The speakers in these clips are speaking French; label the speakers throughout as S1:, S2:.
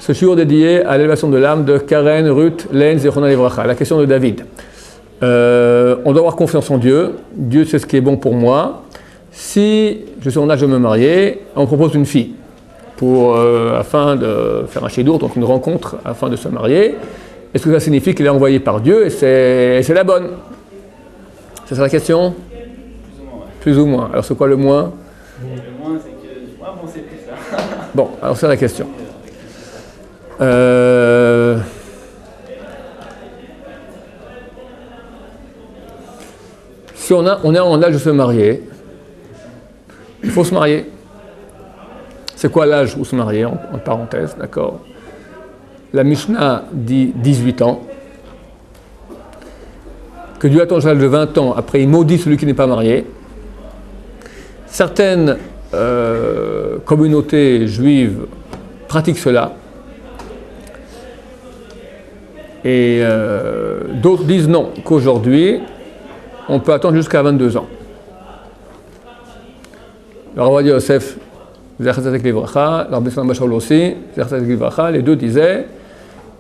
S1: Ce shiur dédié à l'élévation de l'âme de Karen, Ruth, Len, Zechona Livracha. La question de David. On doit avoir confiance en Dieu. Dieu sait ce qui est bon pour moi. Si je suis en âge de me marier, on me propose une fille afin de faire un shiur, donc une rencontre afin de se marier. Est-ce que ça signifie qu'elle est envoyée par Dieu et c'est la bonne? C'est ça la question? Plus ou moins. Alors c'est quoi le moins?
S2: Le moins, c'est que moi, bon, c'est plus ça.
S1: Bon, alors c'est la question. Si on est en âge de se marier, il faut se marier. C'est quoi l'âge où se marier, en parenthèse, d'accord? La Mishnah dit 18 ans. Que Dieu attend l'âge de 20 ans, après il maudit celui qui n'est pas marié. Certaines communautés juives pratiquent cela. Et d'autres disent non, qu'aujourd'hui, on peut attendre jusqu'à 22 ans. Le Rav Yosef, aussi, les deux disaient,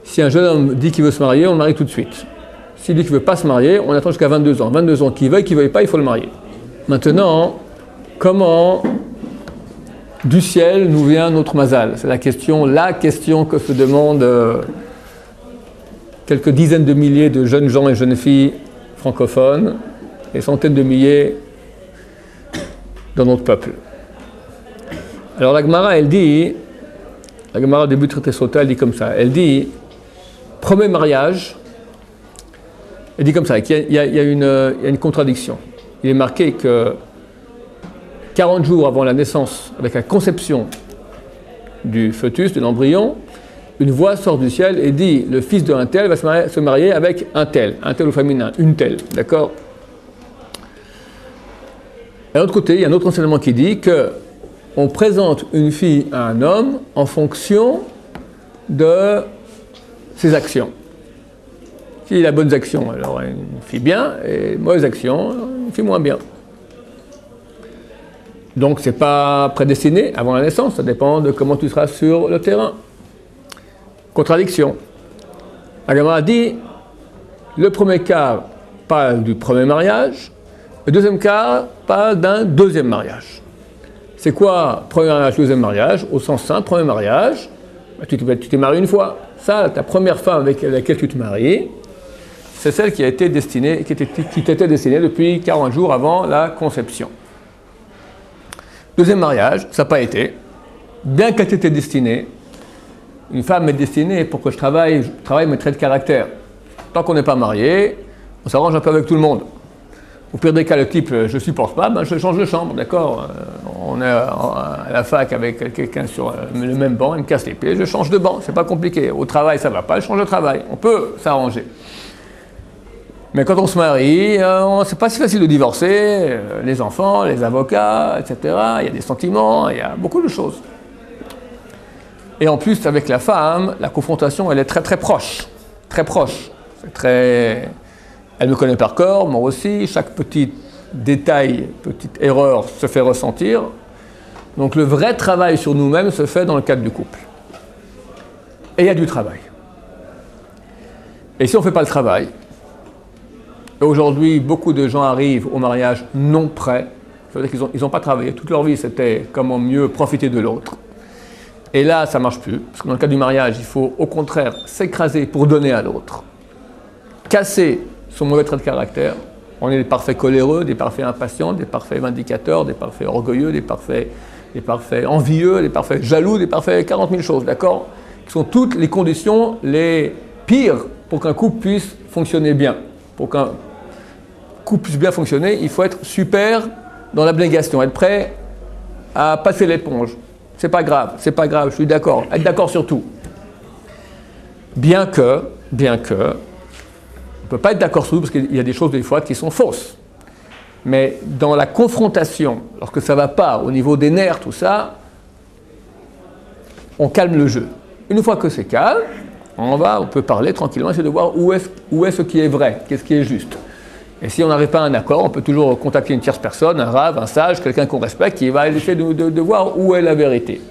S1: si un jeune homme dit qu'il veut se marier, on le marie tout de suite. S'il dit qu'il ne veut pas se marier, on attend jusqu'à 22 ans. 22 ans, qu'il veuille pas, il faut le marier. Maintenant, comment du ciel nous vient notre mazal? C'est la question que se demandent quelques dizaines de milliers de jeunes gens et jeunes filles francophones, et centaines de milliers dans notre peuple. Alors la Gemara, elle dit, la Gemara au début de traité Sota, elle dit comme ça, elle dit, premier mariage, elle dit comme ça, qu'il y a une contradiction. Il est marqué que 40 jours avant la naissance, avec la conception du fœtus, de l'embryon, une voix sort du ciel et dit, le fils d'un tel va se marier avec un tel au féminin, une telle, d'accord? D'un autre côté, il y a un autre enseignement qui dit que on présente une fille à un homme en fonction de ses actions. S'il a bonnes actions, alors une fille bien, et mauvaises actions, une fille moins bien. Donc c'est pas prédestiné avant la naissance, ça dépend de comment tu seras sur le terrain. Contradiction. La Gemara dit, le premier cas parle du premier mariage, le deuxième cas parle d'un deuxième mariage. C'est quoi premier mariage, deuxième mariage? Au sens simple, premier mariage, tu t'es marié une fois. Ça, ta première femme avec laquelle tu te maries, c'est celle qui t'était destinée depuis 40 jours avant la conception. Deuxième mariage, ça n'a pas été. Bien qu'elle t'était destinée, une femme est destinée pour que je travaille mes traits de caractère. Tant qu'on n'est pas marié, on s'arrange un peu avec tout le monde. Au pire des cas, le type, je ne supporte pas, je change de chambre, d'accord? On est à la fac avec quelqu'un sur le même banc, il me casse les pieds, je change de banc, c'est pas compliqué. Au travail, ça ne va pas, je change de travail. On peut s'arranger. Mais quand on se marie, c'est pas si facile de divorcer. Les enfants, les avocats, etc. Il y a des sentiments, il y a beaucoup de choses. Et en plus, avec la femme, la confrontation, elle est très très proche. Très proche. Elle me connaît par corps, moi aussi. Chaque petit détail, petite erreur se fait ressentir. Donc le vrai travail sur nous-mêmes se fait dans le cadre du couple. Et il y a du travail. Et si on ne fait pas le travail, et aujourd'hui, beaucoup de gens arrivent au mariage non prêts. Ça veut dire qu'ils n'ont pas travaillé. Toute leur vie, c'était comment mieux profiter de l'autre. Et là, ça ne marche plus. Parce que dans le cas du mariage, il faut au contraire s'écraser pour donner à l'autre. Casser son mauvais trait de caractère. On est des parfaits coléreux, des parfaits impatients, des parfaits vindicateurs, des parfaits orgueilleux, des parfaits envieux, des parfaits jaloux, des parfaits 40 000 choses, d'accord? Qui sont toutes les conditions les pires pour qu'un couple puisse fonctionner bien. Pour qu'un couple puisse bien fonctionner, il faut être super dans l'abnégation, être prêt à passer l'éponge. C'est pas grave, je suis d'accord. Être d'accord sur tout. Bien que, on ne peut pas être d'accord sur tout parce qu'il y a des choses des fois qui sont fausses. Mais dans la confrontation, lorsque ça ne va pas au niveau des nerfs, tout ça, on calme le jeu. Une fois que c'est calme, on peut parler tranquillement, essayer de voir où est ce qui est vrai, qu'est-ce qui est juste. Et si on n'arrive pas à un accord, on peut toujours contacter une tierce personne, un rave, un sage, quelqu'un qu'on respecte, qui va essayer de voir où est la vérité.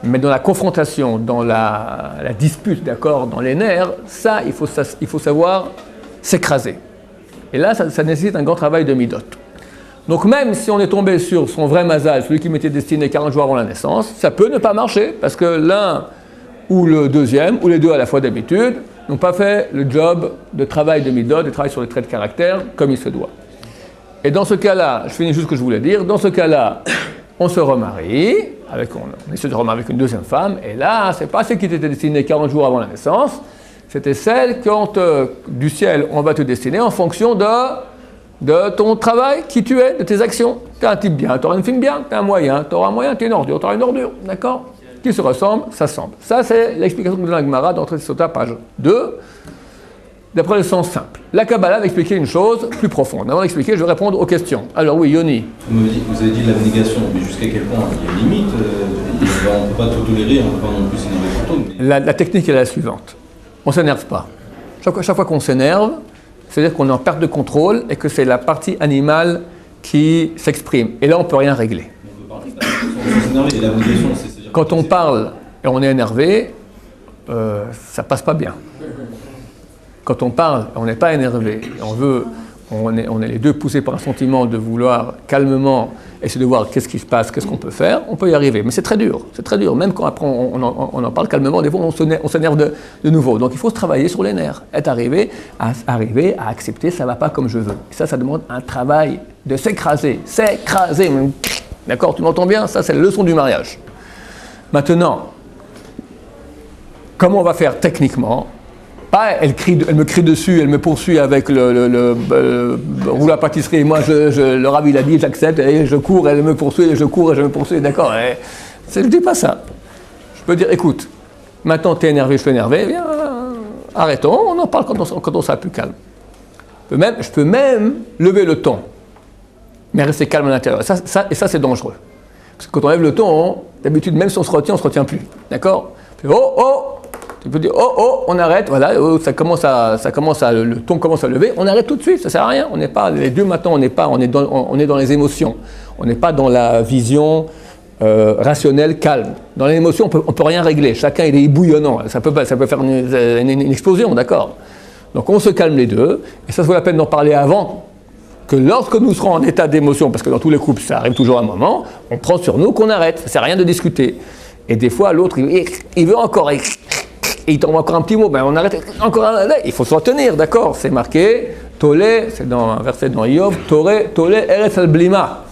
S1: Mais dans la confrontation, dans la dispute, d'accord, dans les nerfs, ça, il faut savoir s'écraser. Et là, ça nécessite un grand travail de midot. Donc même si on est tombé sur son vrai mazal, celui qui m'était destiné 40 jours avant la naissance, ça peut ne pas marcher, parce que l'un ou le deuxième, ou les deux à la fois d'habitude, n'ont pas fait le job de travail de midot, de travail sur les traits de caractère, comme il se doit. Et dans ce cas-là, je finis juste ce que je voulais dire, dans ce cas-là, on se remarie, on essaie de remarier avec une deuxième femme, et là, c'est pas celle qui t'était destinée 40 jours avant la naissance, c'était celle du ciel, on va te destiner en fonction de ton travail, qui tu es, de tes actions. Tu es un type bien, tu auras une fille bien, tu es un moyen, tu auras un moyen, tu es une ordure, tu auras une ordure, d'accord? Qui se ressemble, ça semble. Ça, c'est l'explication de la Gemara dans Traité Sota, page 2, d'après le sens simple. La Kabbalah va expliquer une chose plus profonde. Avant d'expliquer, je vais répondre aux questions. Alors oui, Yoni.
S3: Vous avez dit l'abnégation, mais jusqu'à quel point il y a une limite on ne peut pas tout tolérer, on ne peut pas non plus s'énerver pour tout. Mais...
S1: La technique est la suivante. On ne s'énerve pas. Chaque fois qu'on s'énerve, c'est-à-dire qu'on est en perte de contrôle et que c'est la partie animale qui s'exprime. Et là, on ne peut rien régler.
S3: On peut parler sans s'énerver. Et l'abnégation, c'est...
S1: Quand on parle et on est énervé, ça ne passe pas bien. Quand on parle, on n'est pas énervé, on est les deux poussés par un sentiment de vouloir calmement essayer de voir qu'est-ce qui se passe, qu'est-ce qu'on peut faire, on peut y arriver. Mais c'est très dur. Même quand après on en parle calmement, des fois on s'énerve de nouveau. Donc il faut se travailler sur les nerfs, arriver à accepter, ça ne va pas comme je veux. Et ça demande un travail de s'écraser. D'accord, tu m'entends bien? Ça, c'est la leçon du mariage. Maintenant, comment on va faire techniquement? Pas, elle me crie dessus, elle me poursuit avec le roule à pâtisserie, et moi le rabbi il a dit, j'accepte, et je cours, elle me poursuit, et je cours, et je me poursuis, d'accord, je ne dis pas ça. Je peux dire, écoute, maintenant tu es énervé, je suis énervé, viens, arrêtons, on en parle quand on sera plus calme. Je peux même lever le ton, mais rester calme à l'intérieur, et ça c'est dangereux. Parce que quand on lève le ton, d'habitude, même si on se retient plus, d'accord? Tu peux dire on arrête, voilà, le ton commence à lever, on arrête tout de suite, ça sert à rien. On n'est pas les deux maintenant, on est dans les émotions, on n'est pas dans la vision rationnelle calme. Dans les émotions, on peut rien régler. Chacun il est bouillonnant, ça peut faire une explosion, d'accord. Donc on se calme les deux, et ça vaut la peine d'en parler avant. Que lorsque nous serons en état d'émotion, parce que dans tous les couples ça arrive toujours à un moment, on prend sur nous qu'on arrête, ça ne sert à rien de discuter. Et des fois l'autre il veut encore. Et il tombe encore un petit mot, ben on arrête encore un. Il faut se retenir, d'accord? C'est marqué, Tolé, c'est dans un verset dans Yov, Tolé Eretz al Blima.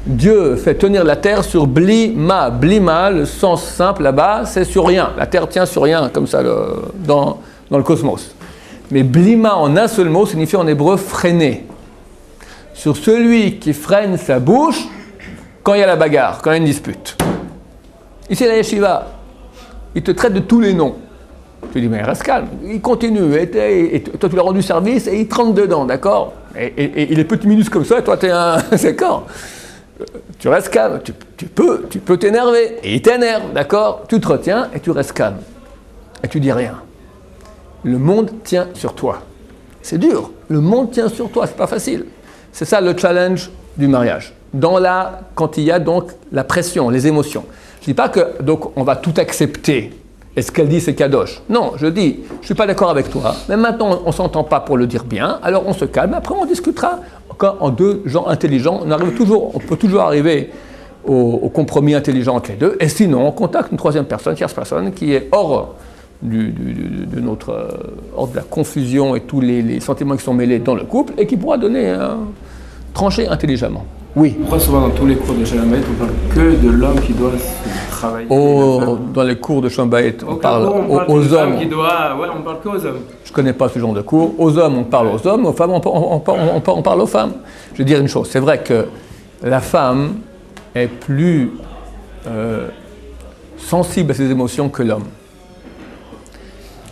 S1: Dieu fait tenir la terre sur Blima. Blima, le sens simple là-bas, c'est sur rien. La terre tient sur rien, comme ça, dans le cosmos. Mais Blima, en un seul mot, signifie en hébreu freiner. Sur celui qui freine sa bouche quand il y a la bagarre, quand il y a une dispute. Ici, la yeshiva, il te traite de tous les noms. Tu dis, mais reste calme. Il continue, et toi tu lui as rendu service et il te rentre dedans, d'accord? Et il est petit minus comme ça, et toi tu es un. D'accord? Tu restes calme, tu peux t'énerver, et il t'énerve, d'accord? Tu te retiens et tu restes calme. Et tu dis rien. Le monde tient sur toi. C'est dur, le monde tient sur toi, c'est pas facile. C'est ça le challenge du mariage. Quand il y a donc la pression, les émotions. Je ne dis pas que donc on va tout accepter. Et ce qu'elle dit, c'est kadosh. Non, je dis, je ne suis pas d'accord avec toi, mais maintenant, on ne s'entend pas pour le dire bien, alors on se calme, après on discutera. Quand en deux gens intelligents, on peut toujours arriver au compromis intelligent entre les deux, et sinon, on contacte une troisième personne, tierce personne, qui est hors de la confusion et tous les sentiments qui sont mêlés dans le couple, et qui pourra trancher intelligemment. Oui.
S4: Pourquoi souvent dans tous les cours de Shalom Bayit, on parle que de l'homme qui doit travailler?
S1: Dans les cours de Shalom Bayit, on parle aux hommes.
S4: On parle que aux hommes.
S1: Je ne connais pas ce genre de cours. Aux hommes, on parle aux hommes. Aux femmes, on parle aux femmes. Je vais dire une chose. C'est vrai que la femme est plus sensible à ses émotions que l'homme.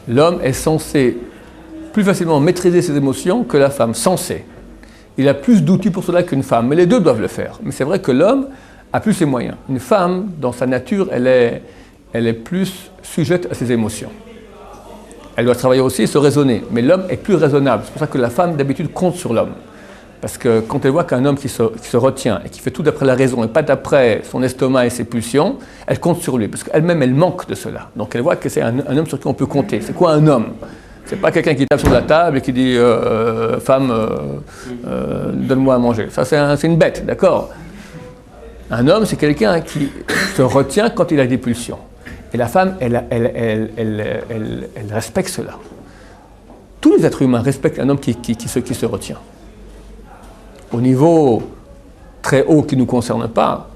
S1: L'homme est censé plus facilement maîtriser ses émotions que la femme. Censé. Il a plus d'outils pour cela qu'une femme, mais les deux doivent le faire. Mais c'est vrai que l'homme a plus les moyens. Une femme, dans sa nature, elle est plus sujette à ses émotions. Elle doit travailler aussi et se raisonner. Mais l'homme est plus raisonnable. C'est pour ça que la femme, d'habitude, compte sur l'homme. Parce que quand elle voit qu'un homme qui se retient et qui fait tout d'après la raison et pas d'après son estomac et ses pulsions, elle compte sur lui, parce qu'elle-même, elle manque de cela. Donc elle voit que c'est un homme sur qui on peut compter. C'est quoi un homme? C'est pas quelqu'un qui tape sur la table et qui dit femme, donne-moi à manger. Ça, c'est une bête, d'accord? Un homme, c'est quelqu'un qui se retient quand il a des pulsions. Et la femme, elle respecte cela. Tous les êtres humains respectent un homme qui se retient. Au niveau très haut qui ne nous concerne pas,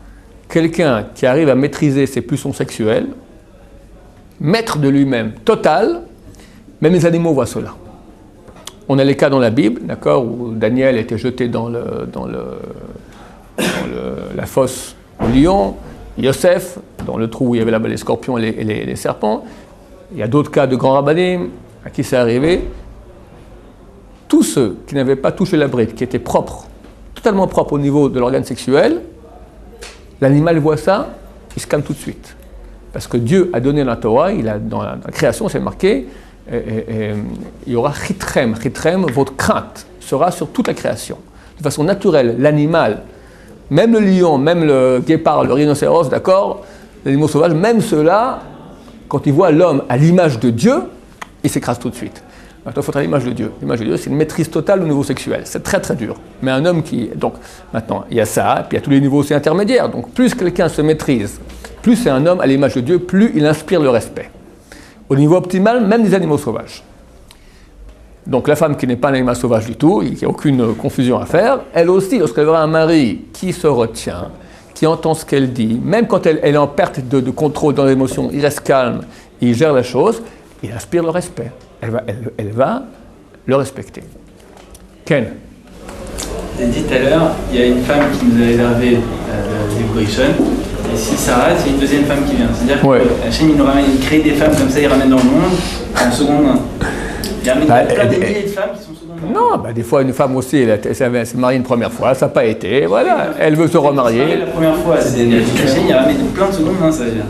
S1: quelqu'un qui arrive à maîtriser ses pulsions sexuelles, maître de lui-même, total, même les animaux voient cela. On a les cas dans la Bible, d'accord, où Daniel était jeté dans la fosse au lion, Yosef, dans le trou où il y avait là-bas les scorpions et les serpents. Il y a d'autres cas de grands rabbinim à qui c'est arrivé. Tous ceux qui n'avaient pas touché la bride, qui étaient propres, totalement propres au niveau de l'organe sexuel, l'animal voit ça, il se calme tout de suite. Parce que Dieu a donné la Torah, dans la création, c'est marqué, il y aura chitrem. Chitrem, votre crainte sera sur toute la création. De façon naturelle, l'animal, même le lion, même le guépard, le rhinocéros, d'accord, les animaux sauvages, même ceux-là, quand ils voient l'homme à l'image de Dieu, ils s'écrasent tout de suite. Maintenant, il faut être à l'image de Dieu. L'image de Dieu, c'est une maîtrise totale au niveau sexuel. C'est très très dur. Mais un homme qui... Donc, maintenant, il y a ça, puis il y a tous les niveaux aussi intermédiaires. Donc, plus quelqu'un se maîtrise, plus c'est un homme à l'image de Dieu, plus il inspire le respect. Au niveau optimal, même des animaux sauvages. Donc, la femme qui n'est pas un animal sauvage du tout, il n'y a aucune confusion à faire, elle aussi, lorsqu'elle verra un mari qui se retient, qui entend ce qu'elle dit, même quand elle est en perte de contrôle dans l'émotion, il reste calme, il gère la chose, il inspire le respect. Elle va le respecter. Ken.
S2: Vous avez dit tout à l'heure, il y a une femme qui nous a énervé du Rishon, et si ça arrête, il y a une deuxième femme qui vient. C'est-à-dire que Hachem, il crée des femmes comme ça, il ramène dans le monde en seconde main. Il ramène plein de milliers de femmes qui sont seconde main.
S1: Non, des fois, une femme aussi, elle s'est mariée une première fois, ça n'a pas été, voilà, elle veut se remarier.
S2: La première fois, Hachem, il ramène plein de secondes mains, ça veut dire.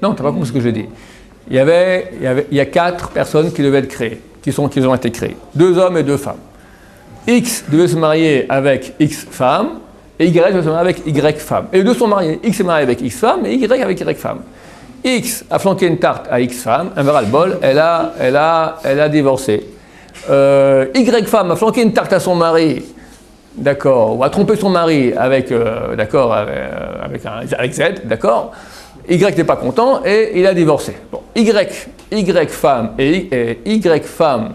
S1: Non, tu n'as pas compris ce que je dis. Il y a 4 personnes qui devaient être créées, qui ont été créées. 2 hommes et 2 femmes. X devait se marier avec X femmes, et Y devait se marier avec Y femmes. Et les deux sont mariés. X est marié avec X femmes, et Y avec Y femmes. X a flanqué une tarte à X femmes, un verre à le bol, elle a divorcé. Y femme a flanqué une tarte à son mari, d'accord, ou a trompé son mari avec Z, d'accord. Y n'est pas content et il a divorcé. Bon, Y femme et Y femme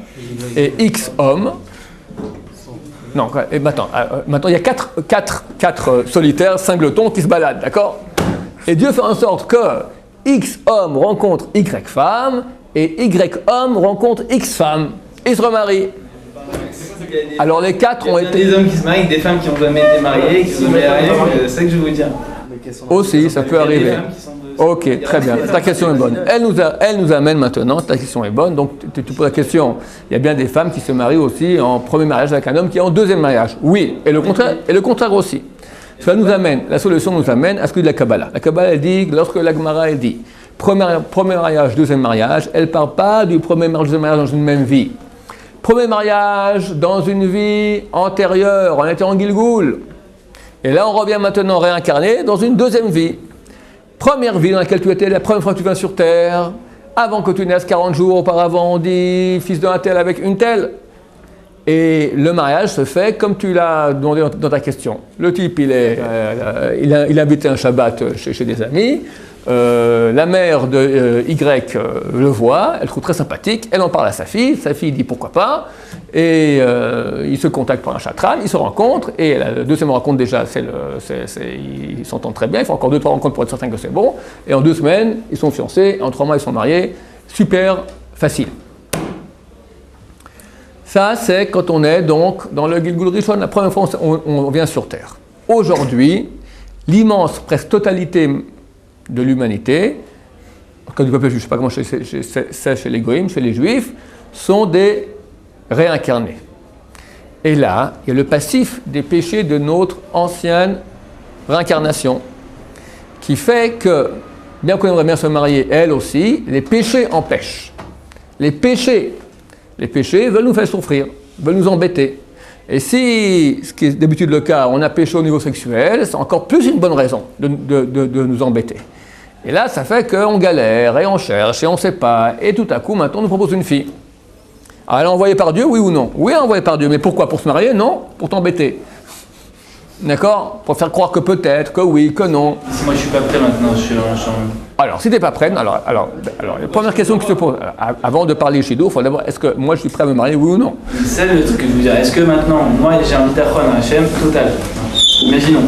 S1: et X homme. Non, et maintenant il y a 4 solitaires, singletons qui se baladent, d'accord. Et Dieu fait en sorte que X homme rencontre Y femme et Y homme rencontre X femme. Ils se remarient. Alors les 4 ont été...
S2: Il y a des hommes qui se marient avec des femmes qui n'ont jamais été mariées, qui sont jamais mariées, c'est ça que je veux vous dire.
S1: Aussi, ça peut arriver. Ok, très bien. Ta question est bonne. Elle nous amène maintenant, ta question est bonne. Donc, tu poses la question, il y a bien des femmes qui se marient aussi en premier mariage avec un homme qui est en deuxième mariage. Oui, et le contraire aussi. Ça nous amène, la solution nous amène à ce que dit la Kabbalah. La Kabbalah, elle dit, lorsque la Gemara, elle dit, premier mariage, deuxième mariage, elle ne parle pas du premier mariage, deuxième mariage dans une même vie. Premier mariage dans une vie antérieure, on était en Gilgoul. Et là, on revient maintenant réincarné dans une deuxième vie. Première vie dans laquelle tu étais la première fois que tu viens sur Terre, avant que tu naisses 40 jours auparavant, on dit fils d'un tel avec une telle. Et le mariage se fait comme tu l'as demandé dans ta question. Le type, il a habité un Shabbat chez des amis. La mère de Y le voit, elle trouve très sympathique, elle en parle à sa fille dit pourquoi pas, et ils se contactent par un chatran, ils se rencontrent, et la deuxième rencontre déjà, ils s'entendent très bien, il faut encore 2-3 rencontres pour être certain que c'est bon, et en 2 semaines, ils sont fiancés, en 3 mois, ils sont mariés, super facile. Ça, c'est quand on est donc dans le Gilgul Rishon, la première fois on vient sur Terre. Aujourd'hui, l'immense presque totalité de l'humanité, quand du peuple juif, je ne sais pas comment c'est chez les goïms, chez les juifs, sont des réincarnés. Et là, il y a le passif des péchés de notre ancienne réincarnation, qui fait que, bien qu'on aimerait bien se marier, elle aussi, les péchés empêchent. Les péchés veulent nous faire souffrir, veulent nous embêter. Et si, ce qui est d'habitude le cas, on a péché au niveau sexuel, c'est encore plus une bonne raison de nous embêter. Et là, ça fait qu'on galère, et on cherche, et on ne sait pas, et tout à coup, maintenant, on nous propose une fille. Alors, elle est envoyée par Dieu, oui ou non? Oui, elle est envoyée par Dieu, mais pourquoi? Pour se marier? Non, pour t'embêter. D'accord? Pour faire croire que peut-être, que oui, que non.
S2: Si moi je suis pas prêt maintenant, je suis
S1: Alors, si tu n'es pas prêt, alors, la première question que je te pose, avant de parler Shidour, il faut d'abord, est-ce que moi je suis prêt à me marier, oui ou non?
S2: C'est le truc que je veux dire. Est-ce que maintenant, moi j'ai un bitachon à Hachem total? Imaginons.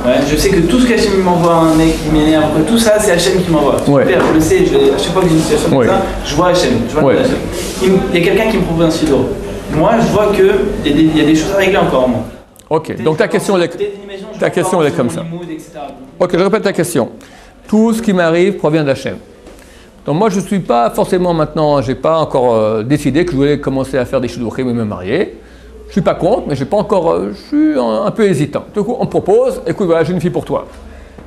S2: Ouais, je sais que tout ce qu'Hachem m'envoie, un mec qui m'énerve, tout ça, c'est Hachem qui m'envoie.
S1: Ouais.
S2: Super, je le sais, à chaque fois que j'ai une situation comme ça, je vois Hachem. Hachem. Il y a quelqu'un qui me propose un Shidour. Moi, je vois qu'il y a des choses à régler encore en moi.
S1: Ok, donc ta question elle est comme ça. Ok, je répète ta question. Tout ce qui m'arrive provient d'Hachem. Donc moi je ne suis pas forcément maintenant, je n'ai pas encore décidé que je voulais commencer à faire des shidduchim et me marier. Je ne suis pas contre, mais j'ai pas encore, je suis un peu hésitant. Du coup on me propose, écoute voilà j'ai une fille pour toi.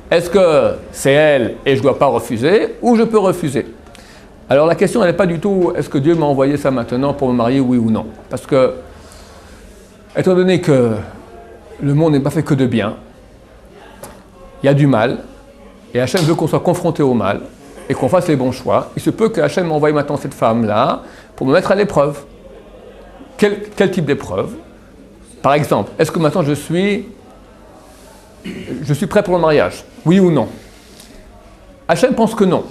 S1: Est-ce que c'est elle et je ne dois pas refuser ou je peux refuser? Alors la question elle n'est pas du tout est-ce que Dieu m'a envoyé ça maintenant pour me marier oui ou non. Parce que, étant donné que le monde n'est pas fait que de bien, il y a du mal, et Hachem veut qu'on soit confronté au mal, et qu'on fasse les bons choix. Il se peut que Hachem m'envoie maintenant cette femme-là pour me mettre à l'épreuve. Quel type d'épreuve? Par exemple, est-ce que maintenant je suis prêt pour le mariage? Oui ou non? Hachem pense que non.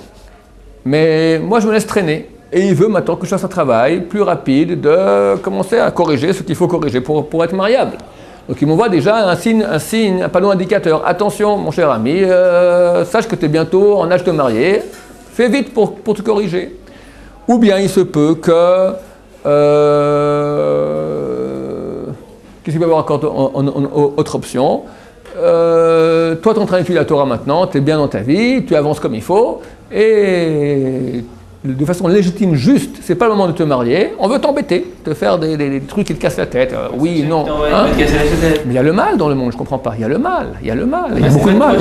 S1: Mais moi je me laisse traîner. Et il veut maintenant que je fasse un travail plus rapide de commencer à corriger ce qu'il faut corriger pour être mariable. Donc il m'envoie déjà un panneau indicateur. Attention mon cher ami, sache que tu es bientôt en âge de marier, fais vite pour te corriger. Ou bien il se peut que... qu'est-ce qu'il peut y avoir encore en autre option? Toi tu es en train d'étudier la Torah maintenant, tu es bien dans ta vie, tu avances comme il faut, et... de façon légitime, juste, c'est pas le moment de te marier, on veut t'embêter, te faire des trucs qui te cassent la tête, oui, non. Hein? Mais il y a le mal dans le monde, je comprends pas, il y a le mal, il y a beaucoup de mal.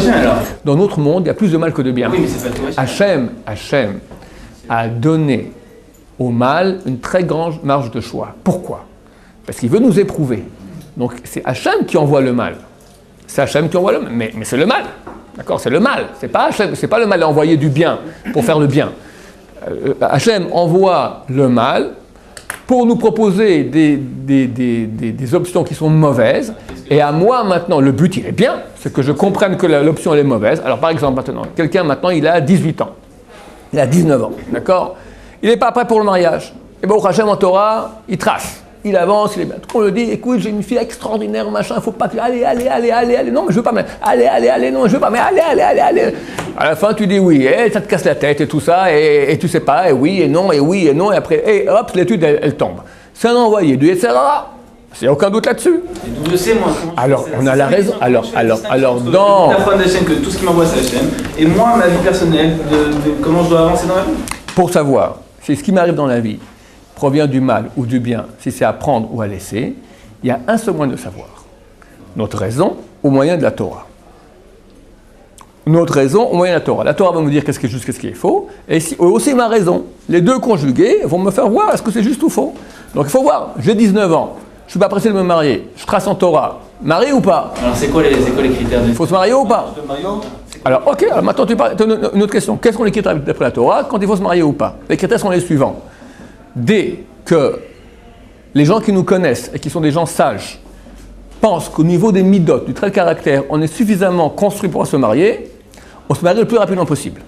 S1: Dans notre monde, il y a plus de mal que de bien.
S2: Oui, mais c'est pas toi.
S1: Hachem a donné au mal une très grande marge de choix. Pourquoi? Parce qu'il veut nous éprouver. Donc c'est Hachem qui envoie le mal. C'est Hachem qui envoie le mal, mais c'est le mal. D'accord? C'est le mal. C'est pas Hachem, c'est pas le mal à envoyer du bien pour faire le bien. Hachem envoie le mal pour nous proposer des options qui sont mauvaises. Et à moi maintenant, le but il est bien, c'est que je comprenne que l'option elle est mauvaise. Alors par exemple maintenant, quelqu'un maintenant il a 18 ans, il a 19 ans, d'accord? Il n'est pas prêt pour le mariage. Et bien au Hachem en Torah, il trace. Il avance, il est bien. On le dit, écoute, j'ai une fille extraordinaire, machin, il faut pas que... Allez, non, mais je veux pas, mais... Allez, non, je veux pas, mais allez. À la fin, tu dis oui, et ça te casse la tête et tout ça, et tu sais pas, et oui, et non, et après, et hop, l'étude, elle tombe. C'est un envoyé du Yetzirah. Il n'y a aucun doute là-dessus.
S2: Et d'où je sais, moi.
S1: Alors, on a la raison. Alors, dans...
S2: La fin d'Hachem, que tout ce qui m'envoie, c'est Hachem. Et moi, ma vie personnelle, de comment je dois avancer dans la vie.
S1: Pour savoir, c'est ce qui m'arrive dans la vie, provient du mal ou du bien, si c'est à prendre ou à laisser, il y a un seul moyen de savoir. Notre raison au moyen de la Torah. Notre raison au moyen de la Torah. La Torah va me dire qu'est-ce qui est juste, qu'est-ce qui est faux, et aussi ma raison. Les deux conjugués vont me faire voir est-ce que c'est juste ou faux. Donc il faut voir, j'ai 19 ans, je ne suis pas pressé de me marier, je trace en Torah, marié ou pas?
S2: Alors c'est quoi les critères?
S1: Il faut se marier ou pas? Alors ok, alors maintenant tu parles, une autre question. Quels sont les critères d'après la Torah quand il faut se marier ou pas? Les critères sont les suivants. Dès que les gens qui nous connaissent et qui sont des gens sages pensent qu'au niveau des midot, du trait de caractère, on est suffisamment construit pour se marier, on se marie le plus rapidement possible.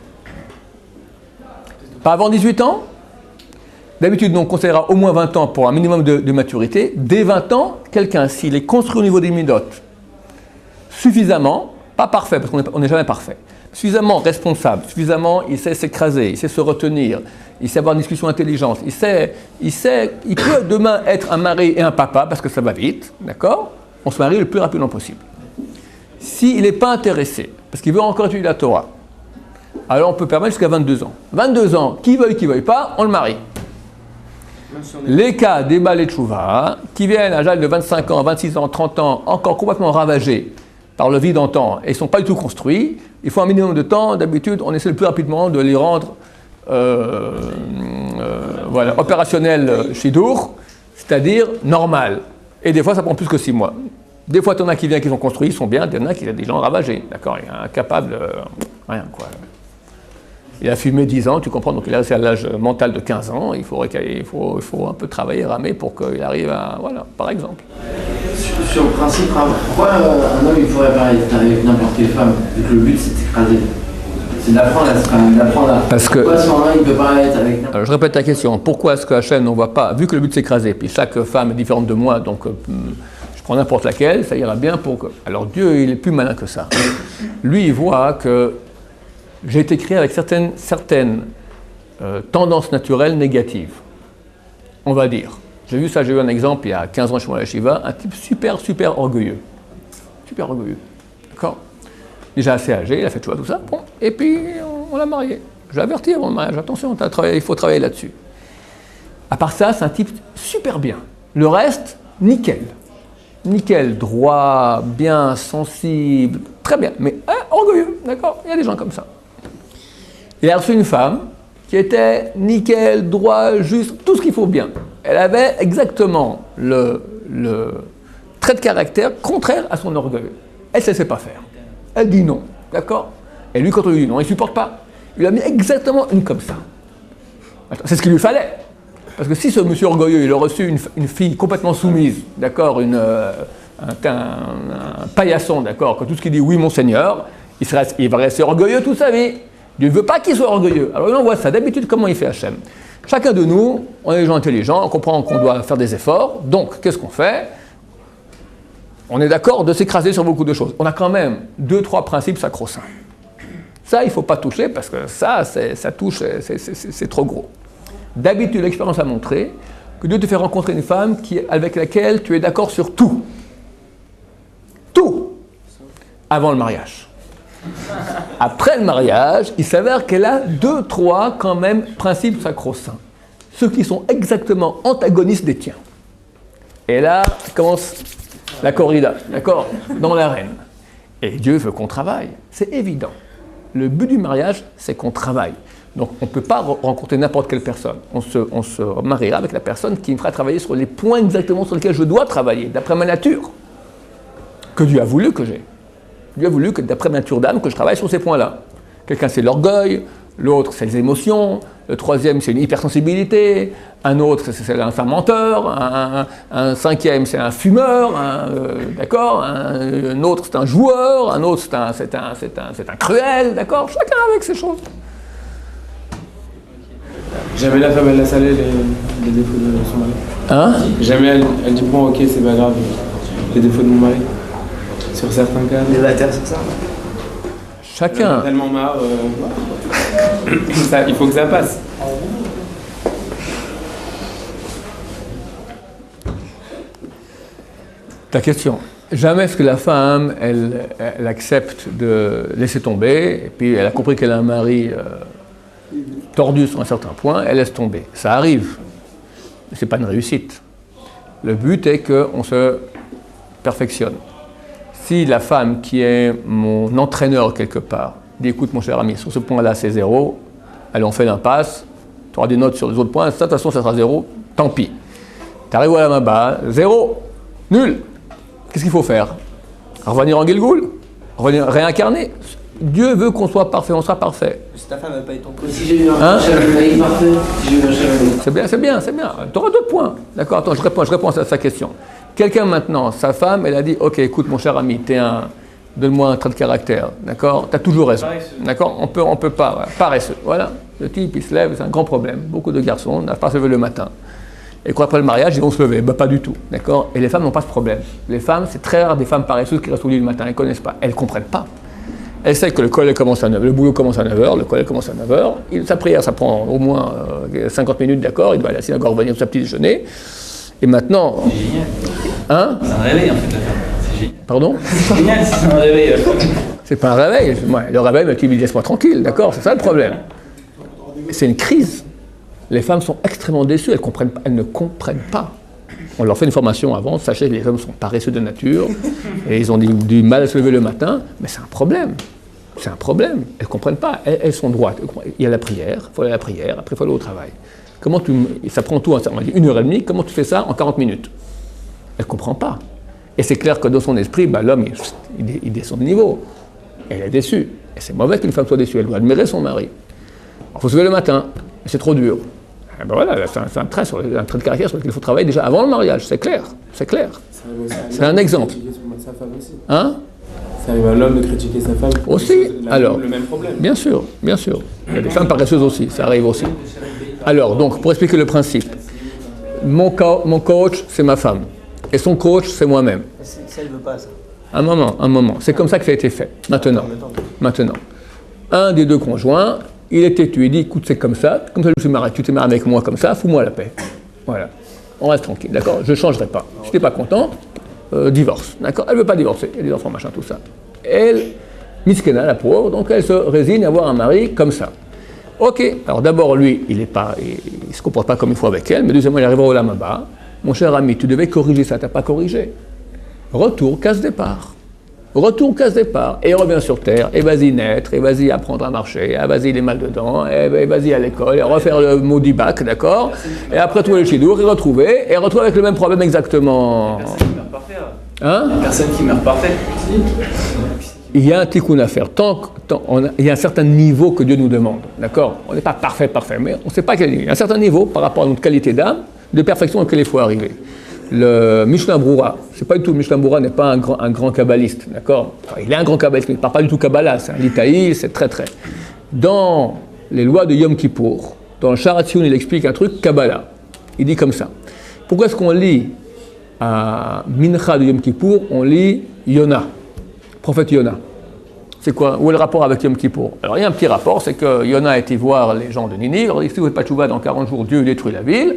S1: Pas avant 18 ans. D'habitude, on considérera au moins 20 ans pour un minimum de maturité. Dès 20 ans, quelqu'un, s'il est construit au niveau des midot suffisamment, pas parfait, parce qu'on n'est jamais parfait, suffisamment responsable, suffisamment, il sait s'écraser, il sait se retenir, il sait avoir une discussion intelligente, il peut demain être un mari et un papa, parce que ça va vite, d'accord? On se marie le plus rapidement possible. S'il n'est pas intéressé, parce qu'il veut encore étudier la Torah, alors on peut permettre jusqu'à 22 ans. 22 ans, qui veuille pas, on le marie. Les cas des balais de Tchouva, qui viennent à l'âge de 25 ans, 26 ans, 30 ans, encore complètement ravagés par le vide en temps, et ils ne sont pas du tout construits, il faut un minimum de temps. D'habitude, on essaie le plus rapidement de les rendre opérationnels shidour, c'est-à-dire normal. Et des fois, ça prend plus que 6 mois. Des fois, tu en as qui viennent, qui sont construits, ils sont bien, il y en a qui ont des gens ravagés, d'accord, il est incapable, rien, quoi. Il a fumé 10 ans, tu comprends, donc il est resté à l'âge mental de 15 ans, il faut un peu travailler, ramer pour qu'il arrive à, voilà, par exemple.
S5: Sur le principe, pourquoi un homme il pourrait être avec n'importe quelle femme, vu que le but c'est de s'écraser? C'est d'apprendre à...
S1: Parce que,
S5: pourquoi son homme il peut pas être avec n'importe...
S1: Alors je répète ta question, pourquoi est-ce que Hachem n'en voit pas, vu que le but c'est s'écraser, puis chaque femme est différente de moi, donc je prends n'importe laquelle, ça ira bien pour que... Alors Dieu, il est plus malin que ça. Lui, il voit que j'ai été créé avec certaines tendances naturelles négatives, on va dire. J'ai eu un exemple il y a 15 ans chez moi à la Shiva, un type super orgueilleux. Super orgueilleux, d'accord? Déjà assez âgé, il a fait tout ça, bon, et puis on l'a marié. Je l'ai averti avant le mariage, attention, il faut travailler là-dessus. À part ça, c'est un type super bien. Le reste, nickel. Nickel, droit, bien, sensible, très bien, mais orgueilleux, d'accord? Il y a des gens comme ça. Il a reçu une femme qui était nickel, droit, juste, tout ce qu'il faut bien. Elle avait exactement le trait de caractère contraire à son orgueil. Elle ne sait pas faire. Elle dit non, d'accord? Et lui, quand on lui dit non, il ne supporte pas. Il lui a mis exactement une comme ça. C'est ce qu'il lui fallait. Parce que si ce monsieur orgueilleux, il a reçu une fille complètement soumise, d'accord, un paillasson, d'accord, que tout ce qu'il dit oui, mon Seigneur, il va rester orgueilleux toute sa vie. Dieu ne veut pas qu'il soit orgueilleux. Alors on voit ça. D'habitude, comment il fait Hachem? Chacun de nous, on est des gens intelligents, on comprend qu'on doit faire des efforts. Donc, qu'est-ce qu'on fait? On est d'accord de s'écraser sur beaucoup de choses. On a quand même 2-3 principes sacro-saints. Ça, il ne faut pas toucher parce que ça touche, c'est trop gros. D'habitude, l'expérience a montré que Dieu te fait rencontrer une femme avec laquelle tu es d'accord sur tout. Tout. Avant le mariage. Après le mariage, il s'avère qu'elle a 2-3 quand même principes sacro-saints. Ceux qui sont exactement antagonistes des tiens. Et là, commence la corrida, d'accord, dans l'arène. Et Dieu veut qu'on travaille, c'est évident. Le but du mariage, c'est qu'on travaille. Donc on ne peut pas rencontrer n'importe quelle personne. On se mariera avec la personne qui me fera travailler sur les points exactement sur lesquels je dois travailler, d'après ma nature, que Dieu a voulu que j'ai. Dieu a voulu que, d'après ma nature d'âme, que je travaille sur ces points-là. Quelqu'un, c'est l'orgueil, l'autre, c'est les émotions, le troisième, c'est une hypersensibilité, un autre, c'est un menteur, un cinquième, c'est un fumeur, d'accord, un autre, c'est un joueur, un autre, c'est un cruel, d'accord, chacun avec ses choses.
S4: Jamais la femme, elle laisse aller les défauts de son mari.
S1: Hein?
S4: Jamais elle dit bon, ok, c'est pas grave, les défauts de mon mari. Sur certains cas.
S5: Les bâtards, c'est ça.
S1: Chacun.
S4: J'en ai tellement marre. Il faut que ça passe.
S1: Ta question. Jamais est-ce que la femme, elle accepte de laisser tomber, et puis elle a compris qu'elle a un mari tordu sur un certain point, elle laisse tomber. Ça arrive. Mais ce n'est pas une réussite. Le but est qu'on se perfectionne. Si la femme qui est mon entraîneur quelque part dit écoute mon cher ami, sur ce point-là c'est 0, allez on fait l'impasse, tu auras des notes sur les autres points, ça, de toute façon ça sera 0, tant pis. Tu arrives à la main bas, 0, nul. Qu'est-ce qu'il faut faire? Revenir en Gilgoul? Revenir réincarner? Dieu veut qu'on soit parfait, on sera parfait.
S5: Si ta femme n'a pas été ton coup. Si j'ai eu un chevalier parfait, si j'ai eu un chevalier.
S1: C'est bien. Tu auras d'autres points. D'accord, attends, je réponds à sa question. Quelqu'un maintenant, sa femme, elle a dit ok, écoute mon cher ami, donne-moi un trait de caractère, d'accord? Tu as toujours raison, d'accord? On peut pas, voilà. Paresseux, voilà. Le type, il se lève, c'est un grand problème. Beaucoup de garçons n'arrivent pas à se lever le matin. Et après le mariage, ils vont se lever. Bah, pas du tout, d'accord? Et les femmes n'ont pas ce problème. Les femmes, c'est très rare des femmes paresseuses qui restent au lit le matin, elles ne connaissent pas, elles ne comprennent pas. Elles savent que le collège commence à 9h, le boulot commence à 9h, le collège commence à 9h. Sa prière, ça prend au moins 50 minutes, d'accord? Il doit aller à la synagogue, revenir pour sa petite déjeuner. Et maintenant.
S2: C'est génial.
S1: Hein?
S2: C'est un réveil en fait, la femme. C'est génial.
S1: Pardon?
S2: C'est génial si c'est un réveil.
S1: C'est pas un réveil. Le réveil, mais tu me dis laisse-moi tranquille, d'accord? C'est ça le problème. C'est une crise. Les femmes sont extrêmement déçues, elles ne comprennent pas. On leur fait une formation avant, sachez que les hommes sont paresseux de nature et ils ont du mal à se lever le matin, mais c'est un problème. C'est un problème. Elles ne comprennent pas. Elles sont droites. Il y a la prière, il faut aller à la prière, après il faut aller au travail. Ça prend tout, on va dire 1h30, comment tu fais ça en 40 minutes? Elle ne comprend pas. Et c'est clair que dans son esprit, l'homme, il descend de niveau. Elle est déçue. Et c'est mauvais qu'une femme soit déçue. Elle doit admirer son mari. Il faut se lever le matin. C'est trop dur. Et voilà, c'est un trait de caractère sur lequel il faut travailler déjà avant le mariage. C'est clair. C'est clair. C'est un exemple. Hein?
S4: Ça arrive à l'homme de critiquer sa femme.
S1: Aussi. Alors,
S4: le même problème.
S1: Bien sûr, bien sûr. Il y a des femmes paresseuses aussi. Ça arrive aussi. Alors, donc, pour expliquer le principe, mon coach, c'est ma femme. Et son coach, c'est moi-même.
S2: Si elle veut pas ça.
S1: Un moment. C'est comme ça que ça a été fait. Maintenant. Un des deux conjoints, il est têtu. Il dit, écoute, c'est comme ça je me suis marié. Tu t'es marié avec moi comme ça, fous-moi la paix. Voilà. On reste tranquille, d'accord? Je ne changerai pas. Si tu n'es pas content, divorce, d'accord? Elle ne veut pas divorcer. Il y a des enfants, machin, tout ça. Elle, miskena, la pauvre, donc elle se résigne à avoir un mari comme ça. Ok. Alors d'abord, lui, il ne se comporte pas comme il faut avec elle, mais deuxièmement, il arrive au Lamaba. Mon cher ami, tu devais corriger ça, tu n'as pas corrigé. Retour, casse départ. Et revient sur terre, et vas-y naître, et vas-y apprendre à marcher, et vas-y les mal dedans, et vas-y à l'école, et refaire le maudit bac, d'accord? Et après trouver le chidour, et retrouver avec le même problème exactement.
S2: Personne qui meurt parfait.
S1: Hein?
S2: Personne qui meurt parfait.
S1: Il y a un tikkun à faire. Il y a un certain niveau que Dieu nous demande, d'accord? On n'est pas parfait, mais on ne sait pas quel niveau. Il y a un certain niveau par rapport à notre qualité d'âme, de perfection auquel il faut arriver. Le Mishnah Brura, c'est pas du tout, Mishnah Brura n'est pas un grand kabbaliste, d'accord? Enfin, il est un grand kabbaliste, mais il ne parle pas du tout Kabbalah, c'est un litaï, c'est très. Dans les lois de Yom Kippour, dans le Sharat Tziyun, il explique un truc Kabbalah. Il dit comme ça. Pourquoi est-ce qu'on lit à Mincha de Yom Kippour, on lit Yona, prophète Yona? C'est quoi? Où est le rapport avec Yom Kippour? Alors il y a un petit rapport, c'est que Yona a été voir les gens de Ninive, il dit si vous n'avez pas de tchouva dans 40 jours, Dieu détruit la ville.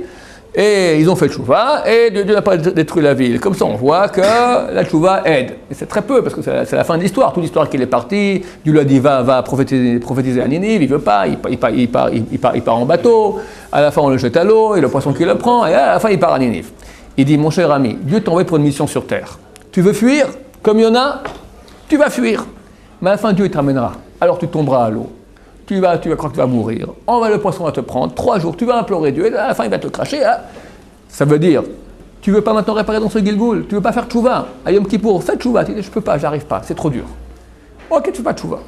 S1: Et ils ont fait tchouva, et Dieu n'a pas détruit la ville. Comme ça, on voit que la tchouva aide. Et c'est très peu, parce que c'est la fin de l'histoire. Toute l'histoire qu'il est parti, Dieu lui a dit va prophétiser à Ninive, il ne veut pas, il part en bateau. À la fin, on le jette à l'eau, et le poisson qui le prend, et à la fin, il part à Ninive. Il dit, mon cher ami, Dieu t'a envoyé pour une mission sur terre. Tu veux fuir, comme Yona, tu vas fuir. Mais à la fin, Dieu te ramènera. Alors tu tomberas à l'eau. Tu vas croire que tu vas mourir. Le poisson va te prendre. 3 jours, tu vas implorer Dieu, et à la fin, il va te cracher. Hein. Ça veut dire, tu ne veux pas maintenant réparer dans ce Gilgoul, tu ne veux pas faire tchouva. À Yom Kippour, fais tchouva. Tu dis, je ne peux pas, j'arrive pas, c'est trop dur. Ok, tu ne fais pas tchouva.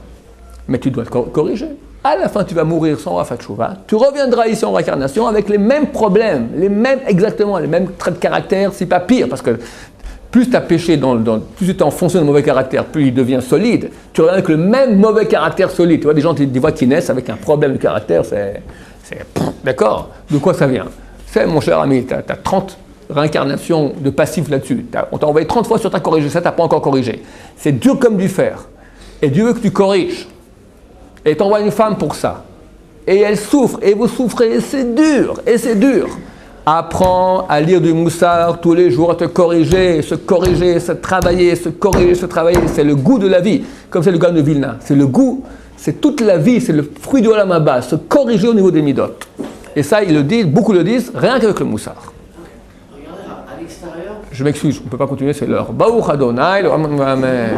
S1: Mais tu dois te corriger. À la fin, tu vas mourir sans avoir fait tchouva. Tu reviendras ici en réincarnation avec les mêmes problèmes, exactement les mêmes traits de caractère, si pas pire, parce que plus tu as péché, plus tu t'es enfoncé dans le mauvais caractère, plus il devient solide. Tu reviens avec le même mauvais caractère solide. Tu vois, des fois qui naissent avec un problème de caractère, c'est d'accord? De quoi ça vient? C'est, mon cher ami, tu as 30 réincarnations de passifs là-dessus. On t'a envoyé 30 fois sur ta corrigé, ça, tu n'as pas encore corrigé. C'est dur comme du fer. Et Dieu veut que tu corriges. Et t'envoie une femme pour ça. Et elle souffre, et vous souffrez, et c'est dur. Apprends à lire du Moussar tous les jours, à te corriger, se travailler, c'est le goût de la vie, comme c'est le Gaon de Vilna. C'est le goût, c'est toute la vie, c'est le fruit du Olam Haba, se corriger au niveau des midot. Et ça, ils le disent, beaucoup le disent, rien qu'avec le Moussar.
S5: Regardez, à l'extérieur.
S1: Je m'excuse, on ne peut pas continuer, c'est l'heure. Baruch Adonai, Amen.